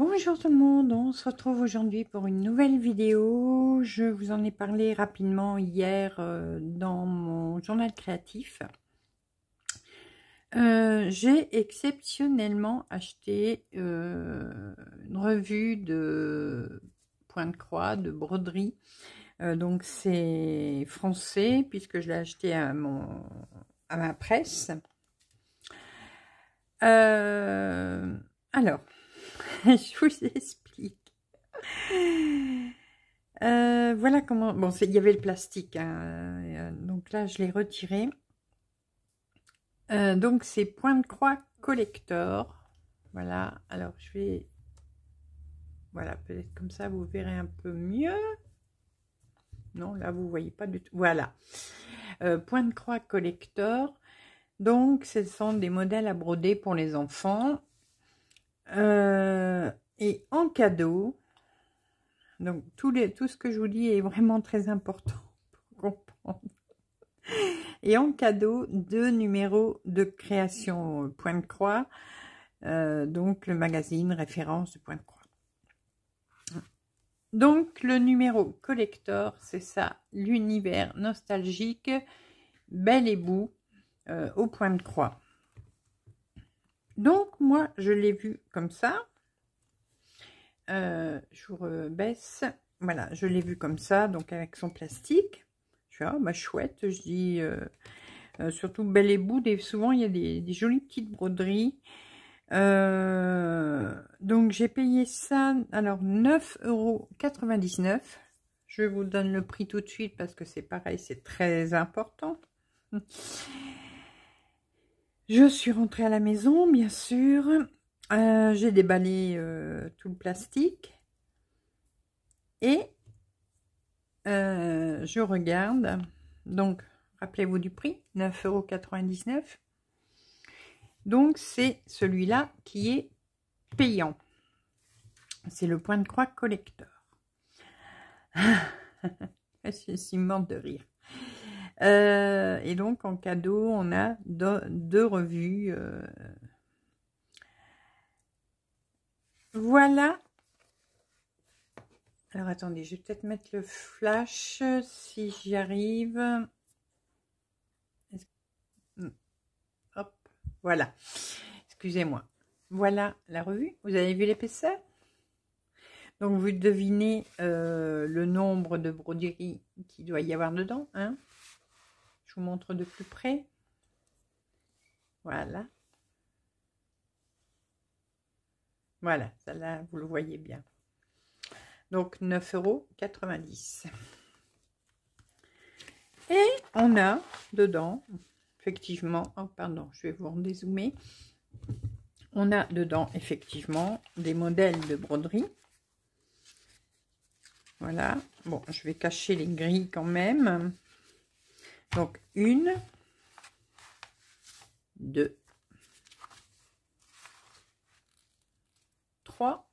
Bonjour tout le monde, on se retrouve aujourd'hui pour une nouvelle vidéo. Je vous en ai parlé rapidement hier dans mon journal créatif. J'ai exceptionnellement acheté une revue de point de croix, de broderie. Donc c'est français puisque je l'ai acheté à ma presse. Alors, je vous explique. Voilà comment... Bon, il y avait le plastique, hein, donc là, je l'ai retiré. Donc, c'est point de croix collector. Voilà, alors je vais... Voilà, peut-être comme ça, vous verrez un peu mieux. Non, là, vous voyez pas du tout. Voilà. Point de croix collector. Donc, ce sont des modèles à broder pour les enfants. Et en cadeau... Donc, tout ce que je vous dis est vraiment très important pour comprendre. Et en cadeau, 2 numéros de création point de croix. Donc, le magazine référence de point de croix. Donc, le numéro collector, c'est ça, l'univers nostalgique, Belle et Bout, au point de croix. Donc, moi, je l'ai vu comme ça. Je vous rebaisse. Voilà, je l'ai vu comme ça, donc avec son plastique. Je fais, oh, bah chouette, je dis, surtout Belle et Bout, souvent il y a des jolies petites broderies. Donc j'ai payé ça, alors 9,99 €. Je vous donne le prix tout de suite parce que c'est pareil, c'est très important. Je suis rentrée à la maison, bien sûr. J'ai déballé tout le plastique et je regarde. Donc, rappelez-vous du prix, 9,99 €. Donc, c'est celui-là qui est payant. C'est le point de croix collector. Je suis morte de rire. Et donc, en cadeau, on a deux revues. Voilà. Alors, attendez, je vais peut-être mettre le flash si j'y arrive. Hop, voilà. Excusez-moi. Voilà la revue. Vous avez vu l'épaisseur? Donc, vous devinez le nombre de broderies qu'il doit y avoir dedans. Hein? Je vous montre de plus près. Voilà. Voilà, ça là, vous le voyez bien. Donc, 9,90 €. Et on a dedans, effectivement, oh pardon, je vais vous en dézoomer. On a dedans, effectivement, des modèles de broderie. Voilà. Bon, je vais cacher les grilles quand même. Donc, 1, 2, 3,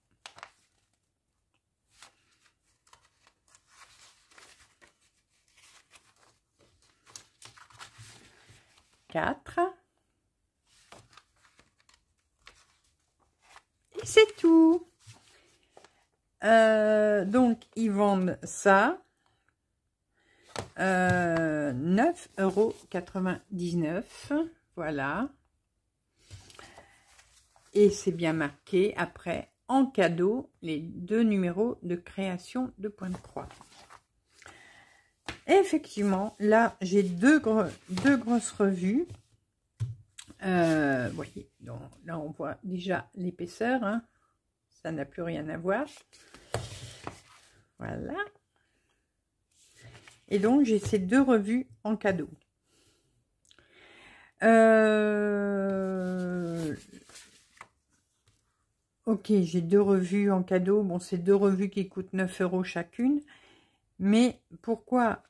4. Et c'est tout. Donc, ils vendent ça 9,99 €. Voilà. Et c'est bien marqué après, en cadeau, les 2 numéros de création de point de croix. Et effectivement, là, j'ai deux grosses revues. Vous voyez, donc, là, on voit déjà l'épaisseur. Hein. Ça n'a plus rien à voir. Voilà. Et donc, j'ai ces 2 revues en cadeau. Ok, j'ai 2 revues en cadeau. Bon, c'est 2 revues qui coûtent 9 € chacune. Mais pourquoi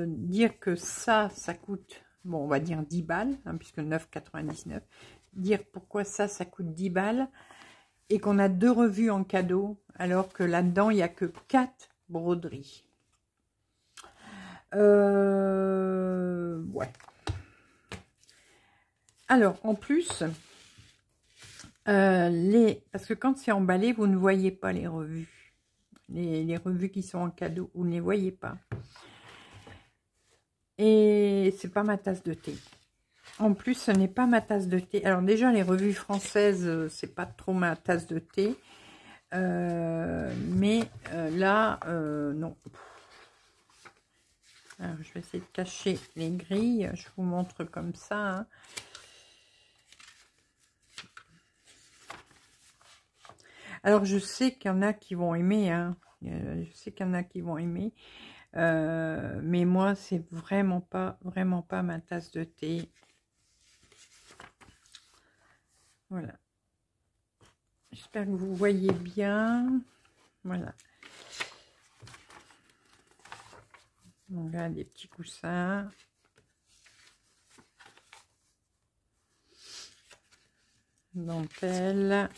dire que ça coûte, bon, on va dire 10 balles, hein, puisque 9,99 €. Dire pourquoi ça coûte 10 balles et qu'on a 2 revues en cadeau, alors que là-dedans, il n'y a que 4 broderies. Ouais. Alors, en plus, Parce que quand c'est emballé, vous ne voyez pas les revues. Les revues qui sont en cadeau, vous ne les voyez pas. Et c'est pas ma tasse de thé. En plus, ce n'est pas ma tasse de thé. Alors déjà, les revues françaises, c'est pas trop ma tasse de thé. Mais là, non. Alors, je vais essayer de cacher les grilles. Je vous montre comme ça. Hein. Alors, je sais qu'il y en a qui vont aimer. Hein. Je sais qu'il y en a qui vont aimer. Mais moi, c'est vraiment pas ma tasse de thé. Voilà. J'espère que vous voyez bien. Voilà. Donc là, des petits coussins. Dentelle.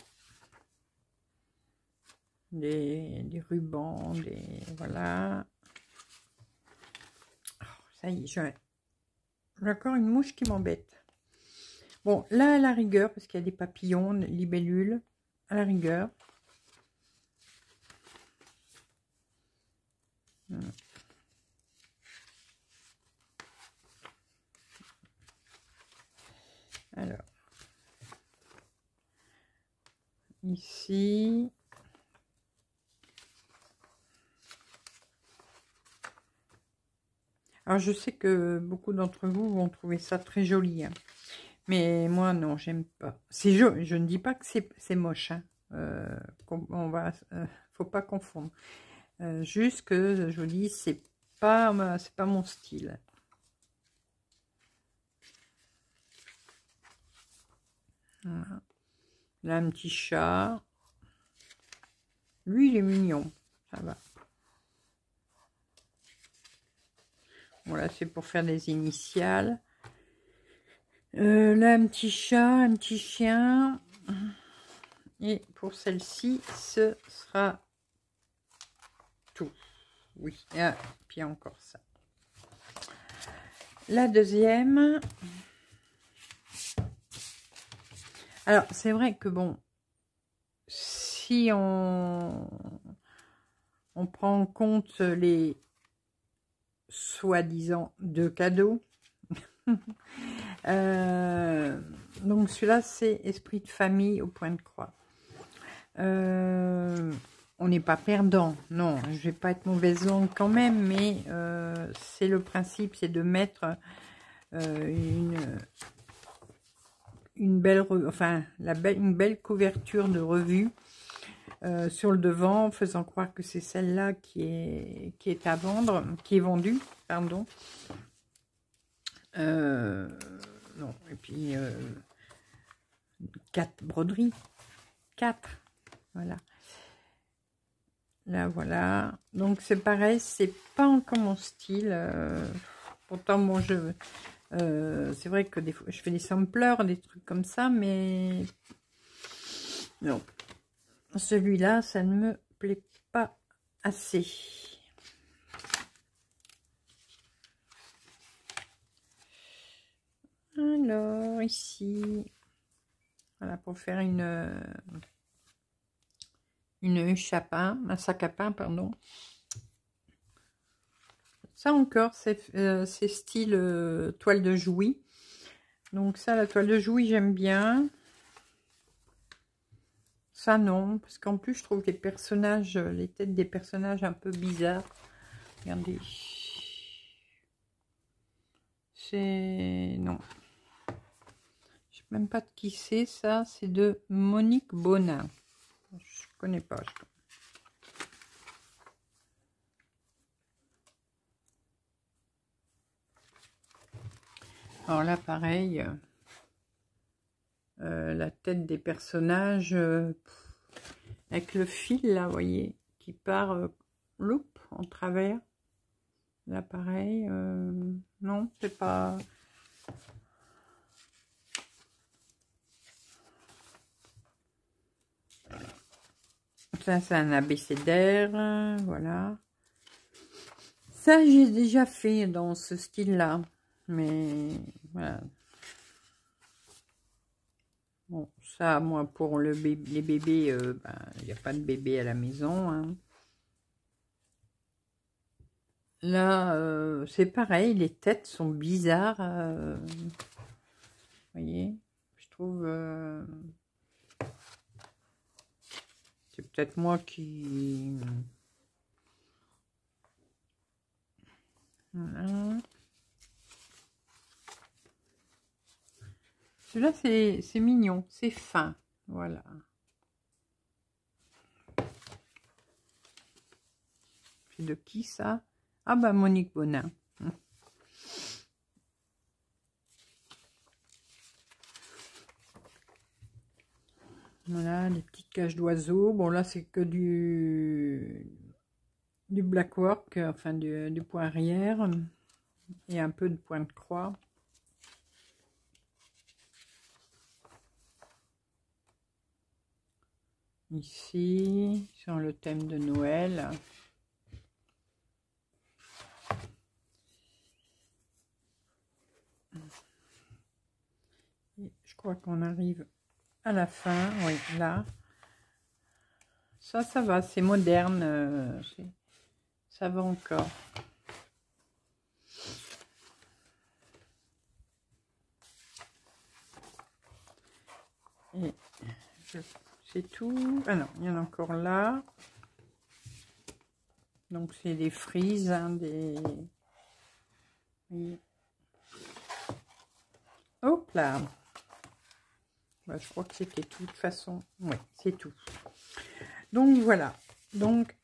Des rubans, voilà. Oh, ça y est, j'ai encore une mouche qui m'embête. Bon, là, à la rigueur, parce qu'il y a des papillons, libellules, à la rigueur. Alors, ici. Alors, je sais que beaucoup d'entre vous vont trouver ça très joli. Hein. Mais moi, non, j'aime pas. C'est joli. Je ne dis pas que c'est moche. Hein. Faut pas confondre. Juste que je vous dis, c'est pas mon style. Voilà. Là, un petit chat. Lui, il est mignon. Ça va. Voilà, c'est pour faire des initiales. Là, un petit chat, un petit chien. Et pour celle-ci, ce sera tout. Oui, et puis encore ça. La deuxième. Alors, c'est vrai que bon, si on prend en compte les soi-disant 2 cadeaux, donc celui-là, c'est Esprit de famille au point de croix. On n'est pas perdant, non, je vais pas être mauvaise langue quand même, mais c'est le principe, c'est de mettre une belle, une belle couverture de revue sur le devant, faisant croire que c'est celle-là qui est à vendre, qui est vendue, pardon. Non, et puis 4 broderies, 4, voilà. Là, voilà. Donc, c'est pareil, c'est pas encore mon style. Pourtant, bon, c'est vrai que des fois, je fais des sampleurs, des trucs comme ça, mais non. Celui-là, ça ne me plaît pas assez. Alors, ici, voilà, pour faire un sac à pain, pardon. Ça encore, c'est style toile de Jouy. Donc ça, la toile de Jouy, j'aime bien. Ça, non, parce qu'en plus, je trouve les personnages, les têtes des personnages un peu bizarres. Regardez. C'est... non. Je sais même pas de qui c'est, ça. C'est de Monique Bonin. Je connais pas. Alors là, pareil. La tête des personnages avec le fil, là, vous voyez, qui part loupe en travers. Là, pareil. Non, c'est pas... Ça, c'est un abécédaire, voilà. Ça, j'ai déjà fait dans ce style-là. Mais, voilà. Bon, Ça, moi, pour les bébés, ben, il n'y a pas de bébé à la maison, hein. Là, c'est pareil, les têtes sont bizarres. Vous voyez, je trouve... c'est peut-être moi qui... Voilà. Celui-là, c'est mignon, c'est fin. Voilà. C'est de qui, ça? Ah, bah, Monique Bonin. Voilà, les petites cages d'oiseaux. Bon, là, c'est que du black work, enfin, du point arrière. Et un peu de point de croix. Ici, sur le thème de Noël. Et je crois qu'on arrive à la fin, oui, là. Ça va, c'est moderne, ça va encore. Et c'est tout. Ah non, il y en a encore là. Donc c'est des frises, hein, des... Oui. Hop là. Bah, je crois que c'était tout, de toute façon. Oui, c'est tout. Donc voilà. Donc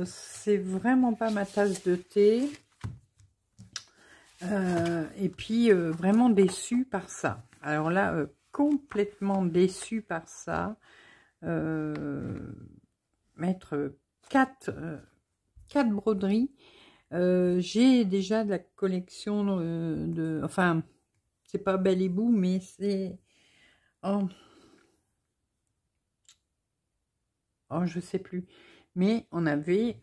c'est vraiment pas ma tasse de thé. Et puis vraiment déçue par ça. Alors là, complètement déçue par ça. Mettre 4 broderies. J'ai déjà de la collection de... Enfin, c'est pas Belle et Bout, mais c'est... Oh, je sais plus. Mais on avait...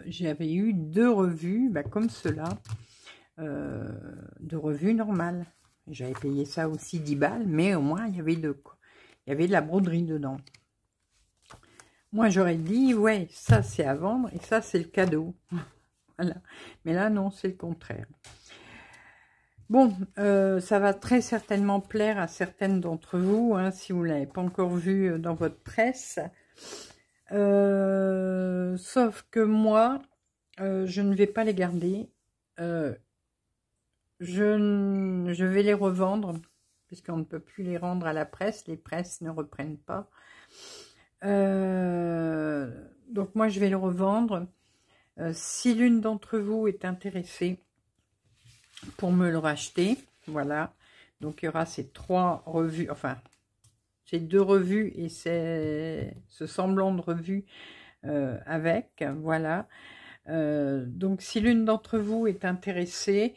j'avais eu 2 revues, bah, comme cela, de revues normales. J'avais payé ça aussi 10 balles, mais au moins, il y avait de la broderie dedans. Moi, j'aurais dit, ouais, ça, c'est à vendre, et ça, c'est le cadeau. Voilà. Mais là, non, c'est le contraire. Bon, ça va très certainement plaire à certaines d'entre vous, hein, si vous ne l'avez pas encore vu dans votre presse. Sauf que moi, je ne vais pas les garder. Je vais les revendre, puisqu'on ne peut plus les rendre à la presse. Les presses ne reprennent pas. Donc moi, je vais les revendre. Si l'une d'entre vous est intéressée pour me le racheter, voilà. Donc il y aura ces 3 revues, enfin, ces 2 revues et ce semblant de revue avec, voilà. Donc si l'une d'entre vous est intéressée,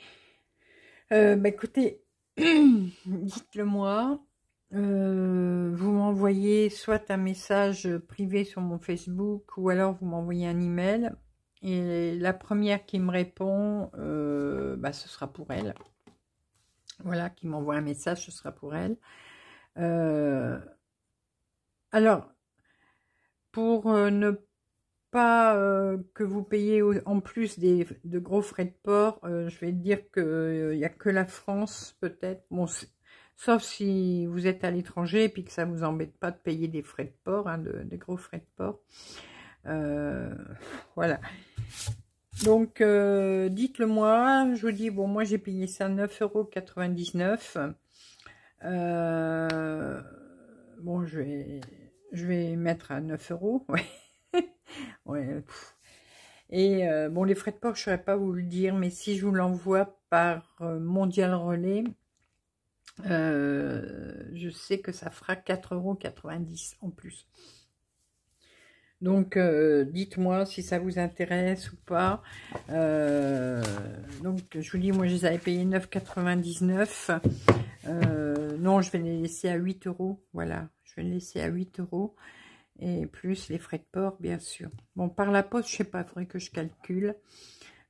bah, écoutez, dites-le moi. Vous m'envoyez soit un message privé sur mon Facebook ou alors vous m'envoyez un email. Et la première qui me répond, bah, ce sera pour elle. Voilà, qui m'envoie un message, ce sera pour elle. Alors, pour ne pas que vous payez en plus de gros frais de port, je vais dire qu'il n'y a que la France peut-être. Bon, sauf si vous êtes à l'étranger et puis que ça ne vous embête pas de payer des frais de port, hein, des gros frais de port. Voilà. Donc, dites-le moi. Je vous dis, bon, moi, j'ai payé ça 9,99 €. Bon, je vais mettre à 9 €. Ouais. Ouais. Et bon, les frais de port, je ne saurais pas vous le dire, mais si je vous l'envoie par Mondial Relais, je sais que ça fera 4,90 € en plus. Donc, dites-moi si ça vous intéresse ou pas. Donc, je vous dis, moi, je les avais payés 9,99 €. Non, je vais les laisser à 8 €. Voilà, je vais les laisser à 8 €. Et plus les frais de port, bien sûr. Bon, par la poste, je sais pas, il faudrait que je calcule.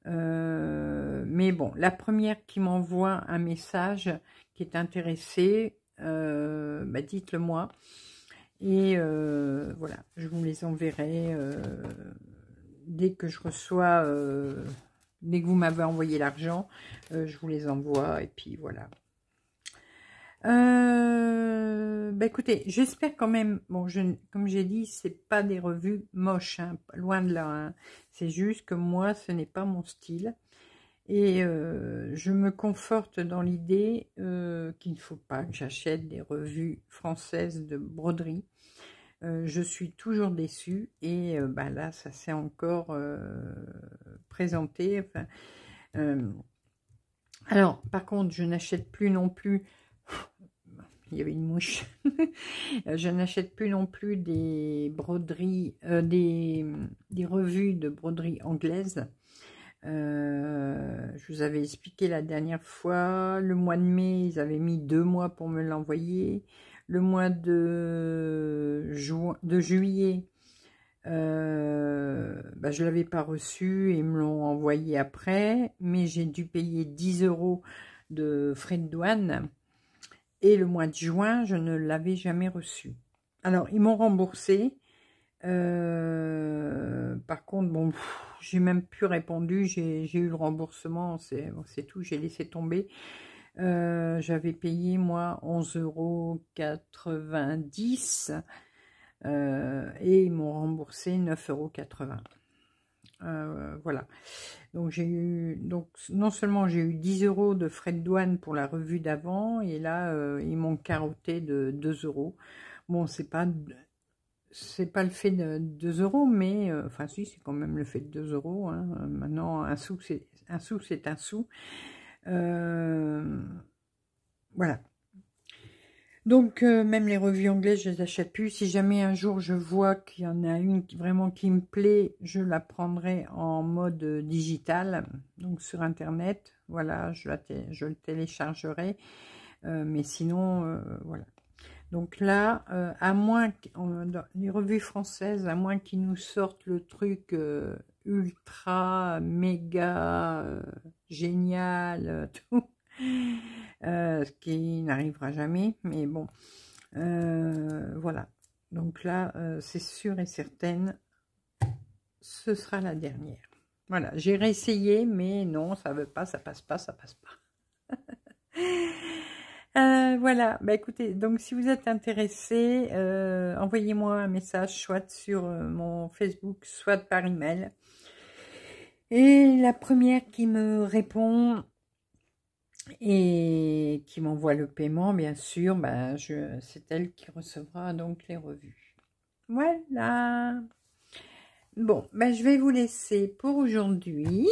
Mais bon, la première qui m'envoie un message qui est intéressée, dites-le moi. Et voilà, je vous les enverrai dès que je reçois, dès que vous m'avez envoyé l'argent, je vous les envoie. Et puis voilà. Écoutez, j'espère quand même, bon, comme j'ai dit, c'est pas des revues moches, hein, loin de là, hein. C'est juste que moi, ce n'est pas mon style. Et je me conforte dans l'idée qu'il ne faut pas que j'achète des revues françaises de broderie. Je suis toujours déçue et là, ça s'est encore présenté. Enfin, alors, par contre, je n'achète plus non plus... Il y avait une mouche. Je n'achète plus non plus des broderies, des revues de broderie anglaise. Je vous avais expliqué la dernière fois, le mois de mai, ils avaient mis 2 mois pour me l'envoyer. Le mois de juillet, je l'avais pas reçu et ils me l'ont envoyé après, mais j'ai dû payer 10 € de frais de douane. Et le mois de juin, je ne l'avais jamais reçu. Alors, ils m'ont remboursé. Par contre, bon, j'ai même plus répondu. J'ai eu le remboursement, c'est tout. J'ai laissé tomber. J'avais payé, moi, 11,90 € et ils m'ont remboursé 9,80 €. Voilà. Donc non seulement j'ai eu 10 € de frais de douane pour la revue d'avant, et là ils m'ont carotté de 2 €. Bon, c'est pas le fait de 2 €, mais enfin si, c'est quand même le fait de 2 €, hein. Maintenant un sou c'est un sou, c'est un sou. Voilà. Donc, même les revues anglaises, je les achète plus. Si jamais un jour je vois qu'il y en a une vraiment qui me plaît, je la prendrai en mode digital, donc sur Internet. Voilà, je le téléchargerai. Mais sinon, voilà. Donc là, à moins, dans les revues françaises, à moins qu'ils nous sortent le truc ultra, méga, génial, tout. Ce qui n'arrivera jamais, mais bon, voilà. Donc là, c'est sûr et certain, ce sera la dernière. Voilà, j'ai réessayé, mais non, ça veut pas, ça passe pas, ça passe pas. Voilà, écoutez, donc si vous êtes intéressé, envoyez-moi un message, soit sur mon Facebook, soit par email. Et la première qui me répond et qui m'envoie le paiement, bien sûr, c'est elle qui recevra donc les revues. Voilà. Bon, je vais vous laisser pour aujourd'hui.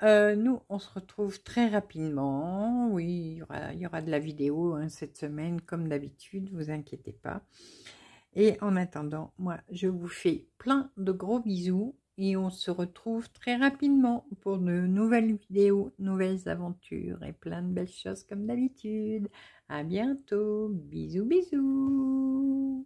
Nous, on se retrouve très rapidement. Oui, il y aura de la vidéo cette semaine, comme d'habitude, vous inquiétez pas. Et en attendant, moi, je vous fais plein de gros bisous. Et on se retrouve très rapidement pour de nouvelles vidéos, nouvelles aventures et plein de belles choses comme d'habitude. À bientôt. Bisous, bisous.